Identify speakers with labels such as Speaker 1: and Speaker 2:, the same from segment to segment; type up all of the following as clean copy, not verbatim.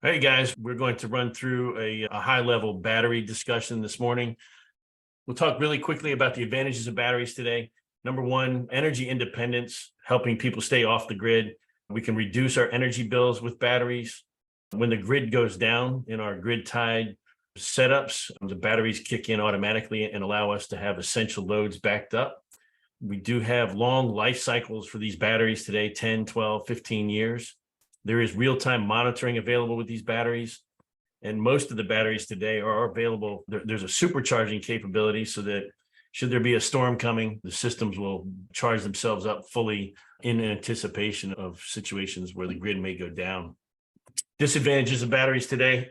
Speaker 1: Hey guys, we're going to run through a high-level battery discussion this morning. We'll talk really quickly about the advantages of batteries today. Number one, energy independence, helping people stay off the grid. We can reduce our energy bills with batteries. When the grid goes down in our grid-tied setups, the batteries kick in automatically and allow us to have essential loads backed up. We do have long life cycles for these batteries today, 10, 12, 15 years. There is real-time monitoring available with these batteries. And most of the batteries today are available. There's a supercharging capability so that should there be a storm coming, the systems will charge themselves up fully in anticipation of situations where the grid may go down. Disadvantages of batteries today,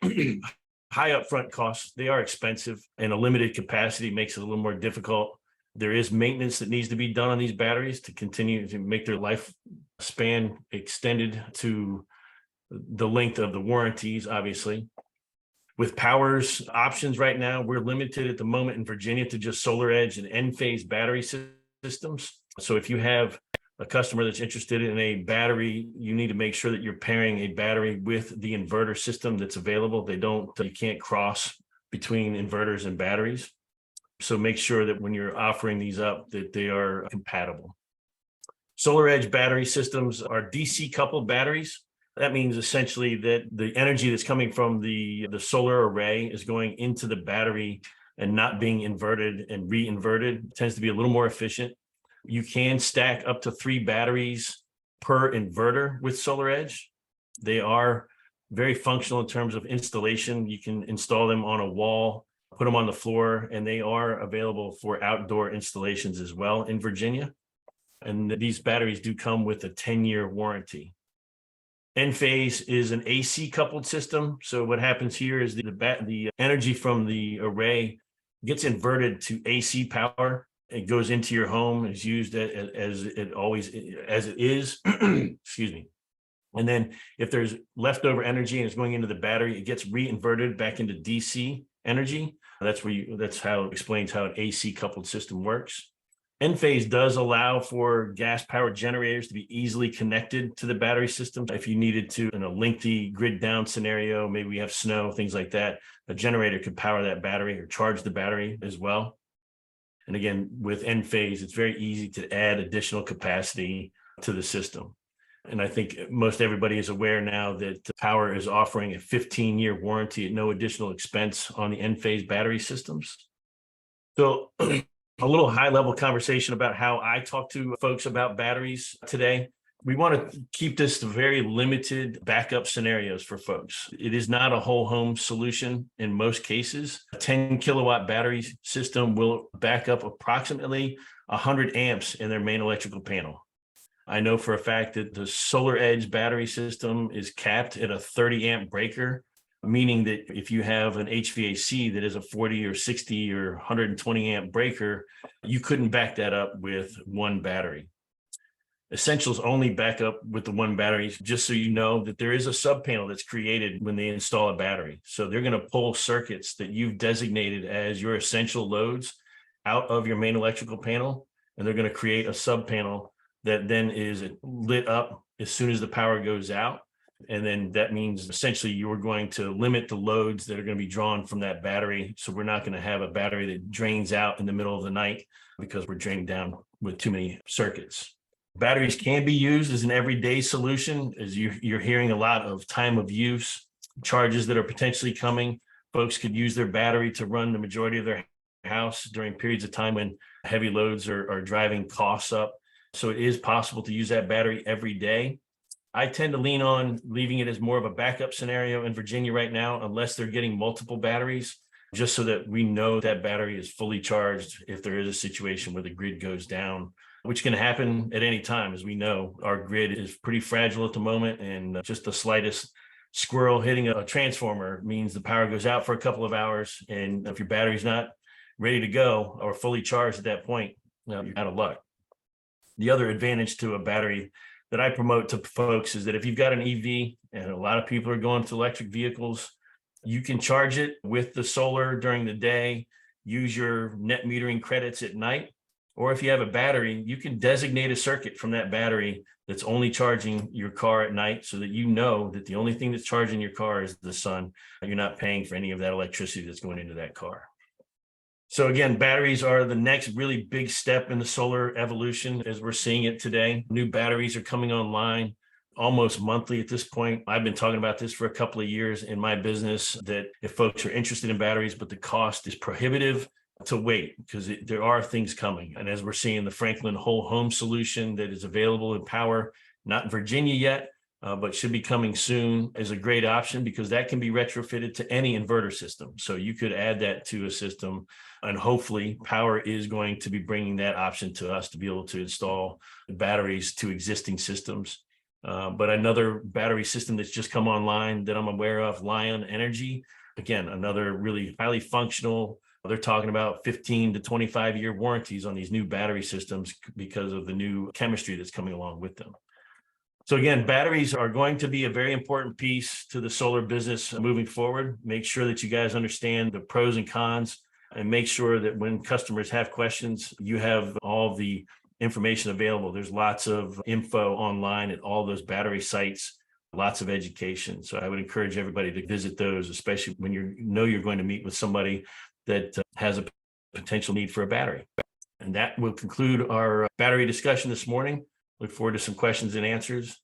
Speaker 1: high upfront costs. They are expensive, and a limited capacity makes it a little more difficult. There is maintenance that needs to be done on these batteries to continue to make their lifespan extended to the length of the warranties, obviously. With powers options right now, we're limited at the moment in Virginia to just SolarEdge and Enphase battery systems. So if you have a customer that's interested in a battery, you need to make sure that you're pairing a battery with the inverter system that's available. You can't cross between inverters and batteries. So make sure that when you're offering these up, that they are compatible. SolarEdge battery systems are DC coupled batteries. That means essentially that the energy that's coming from the solar array is going into the battery and not being inverted and re-inverted. It tends to be a little more efficient. You can stack up to 3 batteries per inverter with SolarEdge. They are very functional in terms of installation. You can install them on a wall, put them on the floor, and they are available for outdoor installations as well in Virginia. And these batteries do come with a 10-year warranty. Enphase is an AC coupled system. So what happens here is the energy from the array gets inverted to AC power. It goes into your home, is used as it is. Excuse me. And then if there's leftover energy and it's going into the battery, it gets re-inverted back into DC energy. That's how it explains how an AC coupled system works. Enphase does allow for gas powered generators to be easily connected to the battery system. If you needed to, in a lengthy grid down scenario, maybe we have snow, things like that, a generator could power that battery or charge the battery as well. And again, with Enphase, it's very easy to add additional capacity to the system. And I think most everybody is aware now that Power is offering a 15-year warranty at no additional expense on the Enphase battery systems. So a little high-level conversation about how I talk to folks about batteries today. We want to keep this to very limited backup scenarios for folks. It is not a whole home solution in most cases. A 10 kilowatt battery system will back up approximately 100 amps in their main electrical panel. I know for a fact that the SolarEdge battery system is capped at a 30 amp breaker, meaning that if you have an HVAC that is a 40 or 60 or 120 amp breaker, you couldn't back that up with one battery. Essentials only back up with the one battery, just so you know that there is a sub panel that's created when they install a battery. So they're going to pull circuits that you've designated as your essential loads out of your main electrical panel, and they're going to create a sub panel that then is lit up as soon as the power goes out. And then that means essentially you're going to limit the loads that are going to be drawn from that battery. So we're not going to have a battery that drains out in the middle of the night because we're draining down with too many circuits. Batteries can be used as an everyday solution, as you're hearing a lot of time of use charges that are potentially coming. Folks could use their battery to run the majority of their house during periods of time when heavy loads are driving costs up. So it is possible to use that battery every day. I tend to lean on leaving it as more of a backup scenario in Virginia right now, unless they're getting multiple batteries, just so that we know that battery is fully charged if there is a situation where the grid goes down, which can happen at any time. As we know, our grid is pretty fragile at the moment, and just the slightest squirrel hitting a transformer means the power goes out for a couple of hours. And if your battery's not ready to go or fully charged at that point, you're out of luck. The other advantage to a battery that I promote to folks is that if you've got an EV, and a lot of people are going to electric vehicles, you can charge it with the solar during the day, use your net metering credits at night, Or if you have a battery, you can designate a circuit from that battery that's only charging your car at night so that you know that the only thing that's charging your car is the sun. You're not paying for any of that electricity that's going into that car. So again, batteries are the next really big step in the solar evolution as we're seeing it today. New batteries are coming online almost monthly at this point. I've been talking about this for a couple of years in my business, that if folks are interested in batteries, but the cost is prohibitive, to wait, because there are things coming. And as we're seeing, the Franklin whole home solution that is available in power, not in Virginia yet, but should be coming soon, is a great option because that can be retrofitted to any inverter system. So you could add that to a system, and hopefully Power is going to be bringing that option to us to be able to install batteries to existing systems. But another battery system that's just come online that I'm aware of, Lion Energy, again, another really highly functional. They're talking about 15 to 25-year warranties on these new battery systems because of the new chemistry that's coming along with them. So again, batteries are going to be a very important piece to the solar business moving forward. Make sure that you guys understand the pros and cons, and make sure that when customers have questions, you have all the information available. There's lots of info online at all those battery sites, lots of education. So I would encourage everybody to visit those, especially when you're going to meet with somebody that has a potential need for a battery. And that will conclude our battery discussion this morning. Look forward to some questions and answers.